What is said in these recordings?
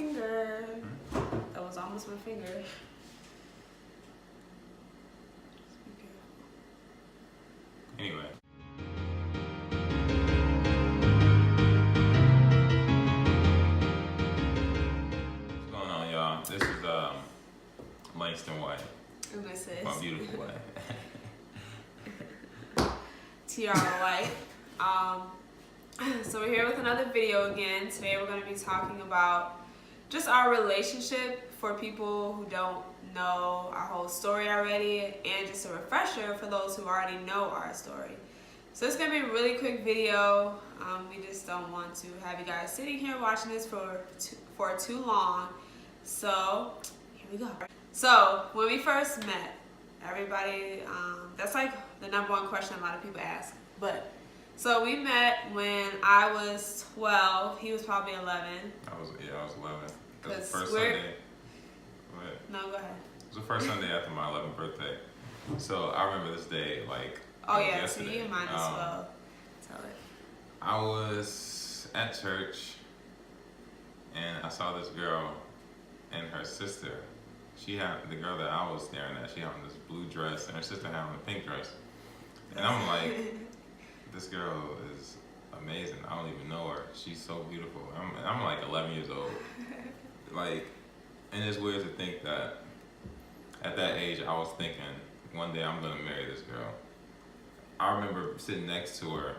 finger. That was almost my finger. Anyway. What's going on, y'all? This is Langston White. And this is My beautiful way. Tiara White. So we're here with another video again. Today we're going to be talking about just our relationship for people who don't know our whole story already, and just a refresher for those who already know our story. So it's going to be a really quick video. We just don't want to have you guys sitting here watching this for too long. So here we go. So when we first met, everybody, that's like the number one question a lot of people ask. But so we met when I was 12. He was probably 11. I was 11. It was the first Cause Sunday. No, go ahead. It was the first Sunday after my 11th birthday. So I remember this day like Yeah, yesterday. so you and mine as well. Tell it. I was at church and I saw this girl and her sister. She had, the girl that I was staring at, she had on this blue dress and her sister had on a pink dress. And I'm like, this girl is amazing. I don't even know her. She's so beautiful. I'm like 11 years old. Like, and it's weird to think that at that age I was thinking, one day I'm gonna marry this girl. I remember sitting next to her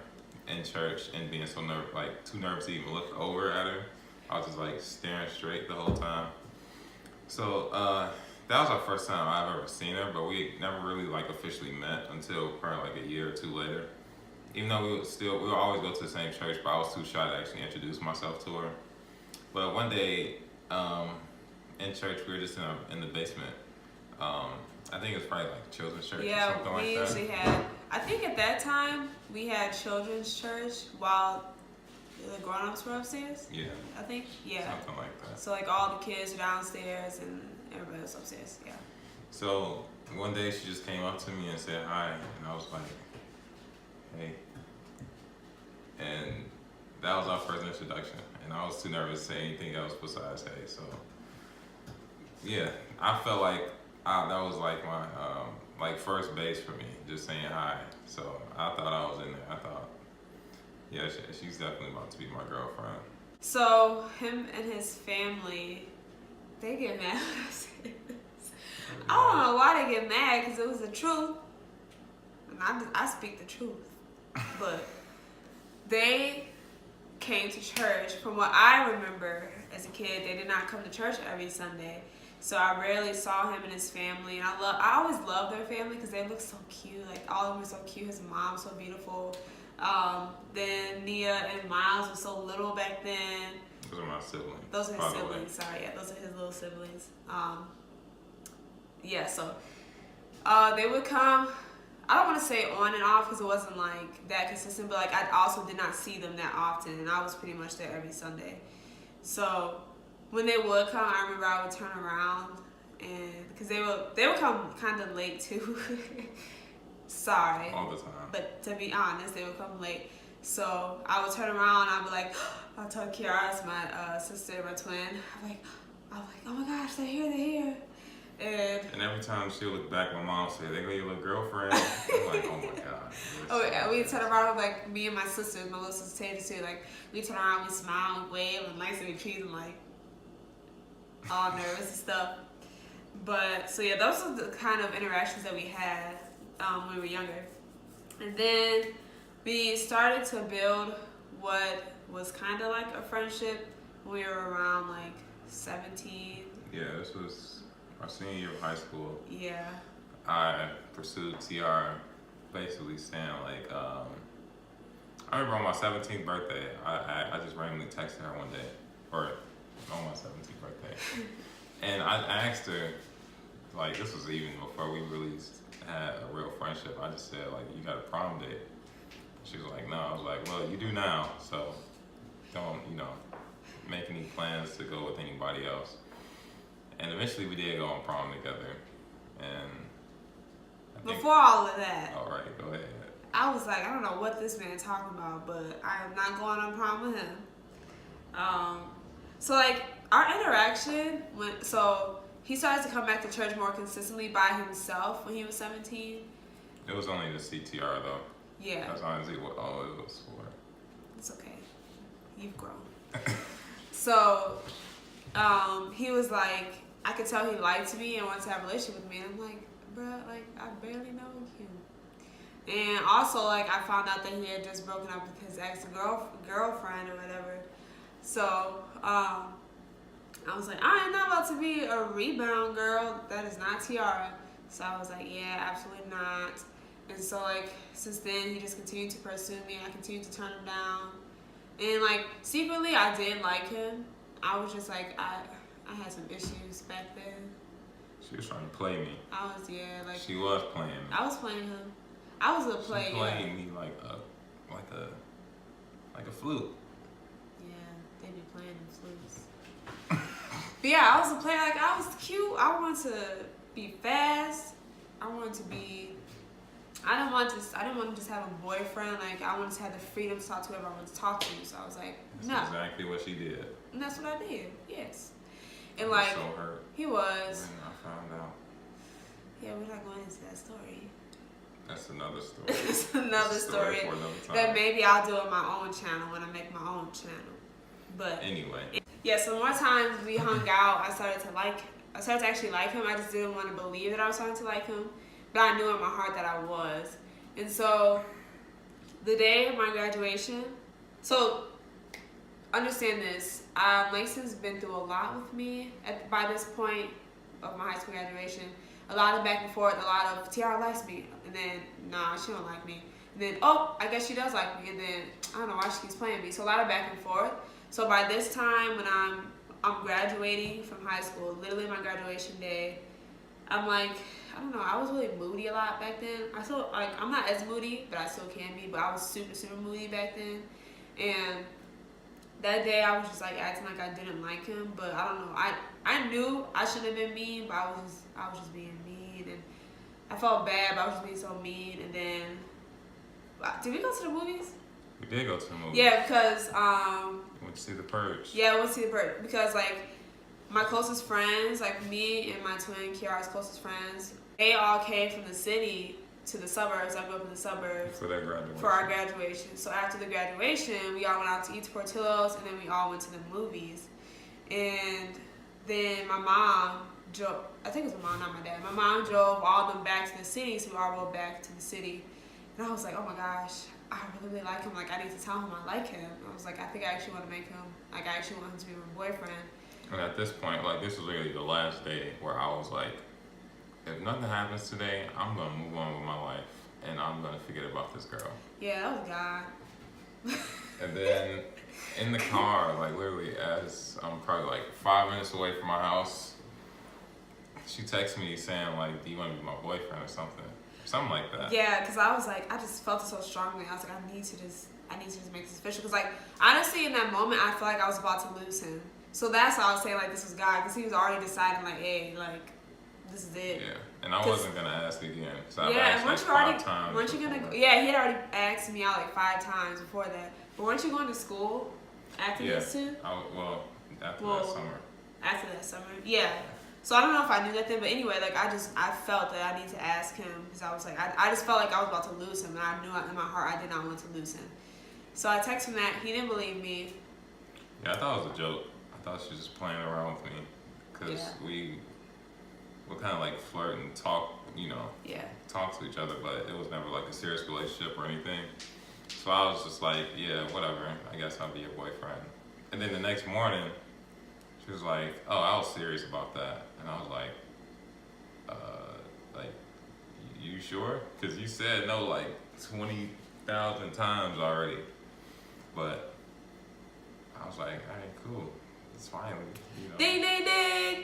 in church and being so nervous, like too nervous to even look over at her. I was just like staring straight the whole time. So that was our first time I've ever seen her, but we never really like officially met until probably like a year or two later. Even though we would always go to the same church, but I was too shy to actually introduce myself to her. But one day in church, we were just in the basement. I think it was probably like children's church or something like that. Yeah, we usually had, I think at that time, we had children's church while the grown-ups were upstairs. Yeah. I think, yeah. Something like that. So like all the kids were downstairs and everybody was upstairs, yeah. So one day she just came up to me and said hi, and I was like, hey. And that was our first introduction, and I was too nervous to say anything else besides hey. So yeah, I felt like that was like my like first base for me, just saying hi. So I thought I was in there. I thought, yeah, she's definitely about to be my girlfriend. So him and his family, they get mad when I say this. I don't know why they get mad, because it was the truth. And I speak the truth. But they came to church. From what I remember as a kid, they did not come to church every Sunday. So I rarely saw him and his family. And I always loved their family because they looked so cute. Like all of them were so cute. His mom was so beautiful. Then Nia and Miles were so little back then. Those are my siblings. Those are his siblings. Sorry, yeah, those are his little siblings. Yeah, so they would come. I don't want to say on and off because it wasn't like that consistent, but like I also did not see them that often, and I was pretty much there every Sunday. So when they would come, I remember I would turn around, and because they would come kind of late too. Sorry. All the time. But to be honest, they would come late. So I would turn around, I'd be like, I'll tell Tiara, it's my sister, my twin. I'm like, oh my gosh, they're here. And every time she would look back, my mom said, "They go your little girlfriend." I'm like, oh my god. Oh yeah, we turn around, like me and my sisters, my little sister Taylor too. Like we turn around, we smile, we wave, and Langston we treat them like all nervous and stuff. But so yeah, those are the kind of interactions that we had when we were younger. And then we started to build what was kind of like a friendship when we were around like 17. Yeah, this was our senior year of high school. Yeah. I pursued Tiara, basically saying like, I remember on my 17th birthday, I just randomly texted her one day, or on my 17th birthday, and I asked her, like, this was even before we really had a real friendship. I just said like, you got a prom date? She was like, no. I was like, well, you do now, so don't make any plans to go with anybody else. And eventually we did go on prom together. And before all of that, all right, go ahead. I was like, I don't know what this man's talking about, but I am not going on prom with him. So like our interaction went, so he started to come back to church more consistently by himself when he was 17. It was only to see Tiara though. Yeah. That's honestly what all it was for. It's okay. You've grown. So, he was like, I could tell he liked me and wanted to have a relationship with me. And I'm like, bruh, like, I barely know you. And also, like, I found out that he had just broken up with his ex-girlfriend or whatever. So, I was like, I am not about to be a rebound girl. That is not Tiara. So I was like, yeah, absolutely not. And so, like, since then, he just continued to pursue me. I continued to turn him down. And, like, secretly, I did like him. I was just like, I had some issues back then. She was trying to play me. She was playing me. I was playing him. I was a player. She played me like a flute. Yeah, they be playing them flutes. But yeah, I was a player. Like, I was cute. I wanted to be fast. I didn't want to just have a boyfriend. Like, I wanted to have the freedom to talk to whoever I wanted to talk to. So I was like, no. That's exactly what she did. And that's what I did. Yes. And I was like, so hurt he was. when I found out. Yeah, we're not going into that story. That's another story. It's another story for another time. that maybe I'll do on my own channel when I make my own channel. But anyway. Yeah, so more times we hung out, I started to actually like him. I just didn't want to believe that I was starting to like him. But I knew in my heart that I was. And so the day of my graduation, so understand this, Langston's been through a lot with me by this point of my high school graduation. A lot of back and forth, a lot of Tiara likes me, and then nah, she don't like me. And then, oh, I guess she does like me, and then I don't know why she keeps playing me. So a lot of back and forth. So by this time when I'm graduating from high school, literally my graduation day, I'm like, I don't know, I was really moody a lot back then. I still, like, I'm not as moody, but I still can be, but I was super, super moody back then. And that day I was just like acting like I didn't like him, but I don't know. I knew I shouldn't have been mean, but I was just being mean, and I felt bad, but I was just being so mean. And then, did we go to the movies? We did go to the movies. Yeah, because we went to see The Purge. Yeah, we went to see The Purge because like my closest friends, like me and my twin Kiara's closest friends, they all came from the city to the suburbs. I grew up in the suburbs for their graduation. For our graduation. So after the graduation, we all went out to eat to Portillo's, and then we all went to the movies. And then my mom drove, I think it was my mom, not my dad. My mom drove all of them back to the city, so we all rode back to the city. And I was like, oh my gosh, I really, really like him. Like, I need to tell him I like him. I was like, I think I actually want to make him, like, I actually want him to be my boyfriend. And at this point, like, this was really the last day where I was like, if nothing happens today, I'm going to move on with my life, and I'm going to forget about this girl. Yeah, that was God. And then in the car, like, literally, as I'm probably like 5 minutes away from my house, she texted me saying, like, do you want to be my boyfriend or something? Something like that. Yeah, because I was like, I just felt it so strongly. I was like, I need to just make this official. Because, like, honestly, in that moment, I felt like I was about to lose him. So that's why I was saying, like, this was God. Because he was already deciding, like, hey, like, this is it. Yeah, and I wasn't going to ask again. So I've yeah, asked, like, 5 times. Weren't you going to, yeah, he had already asked me out, like, 5 times before that. But weren't you going to school after this too? After that summer. After that summer, yeah. So I don't know if I knew that then, but anyway, like, I felt that I need to ask him, because I was like, I just felt like I was about to lose him, and I knew in my heart I did not want to lose him. So I texted him that. He didn't believe me. Yeah, I thought it was a joke. I thought she was just playing around with me, because we would kind of like flirt and talk, talk to each other, but it was never like a serious relationship or anything. So I was just like, yeah, whatever, I guess I'll be your boyfriend. And then the next morning, she was like, oh, I was serious about that. And I was like, you sure? Because you said no like 20,000 times already. But I was like, all right, cool. It's finally, Ding, ding, ding!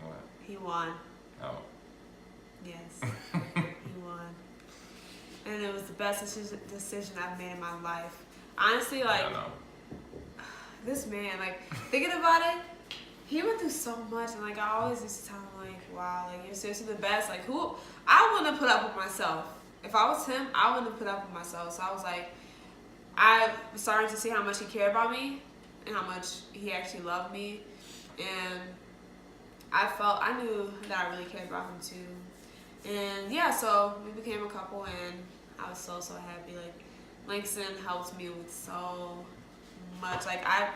What? He won. Oh. Yes. He won. And it was the best decision I've made in my life. Honestly, like, I don't know. This man, like, thinking about it, he went through so much, and like, I always used to tell him, like, wow, like, you're seriously the best. Like, I wouldn't have put up with myself. If I was him, I wouldn't have put up with myself. So I was like, I was starting to see how much he cared about me, and how much he actually loved me. And I knew that I really cared about him too. And yeah, so we became a couple, and I was so happy. Like, Langston helped me with so much. Like, I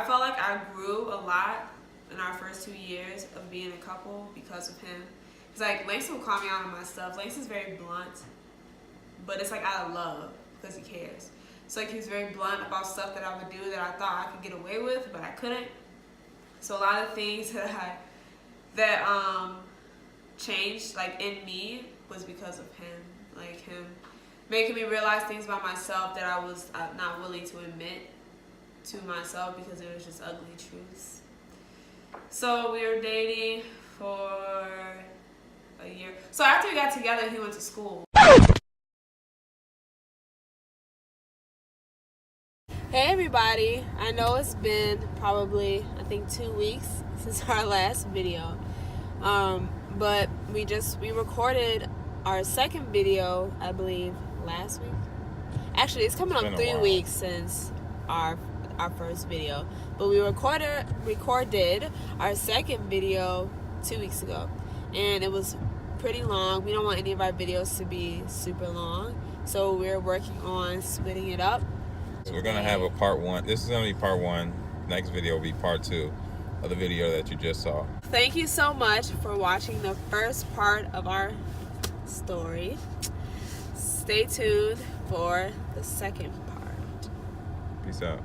felt like I grew a lot in our first 2 years of being a couple because of him. It's like, Langston will call me out on my stuff. Langston's very blunt, but it's like out of love because he cares. So like, he was very blunt about stuff that I would do that I thought I could get away with, but I couldn't. So a lot of things that changed like in me was because of him. Like, him making me realize things about myself that I was not willing to admit to myself because it was just ugly truths. So we were dating for a year. So after we got together, he went to school. Hey everybody, I know it's been probably, I think, 2 weeks since our last video, but we recorded our second video, I believe, last week. Actually, it's coming up 3 weeks since our first video, but we recorded our second video 2 weeks ago, and it was pretty long. We don't want any of our videos to be super long, so we're working on splitting it up. So we're going to have a part 1. This is going to be part 1. Next video will be part 2 of the video that you just saw. Thank you so much for watching the first part of our story. Stay tuned for the second part. Peace out.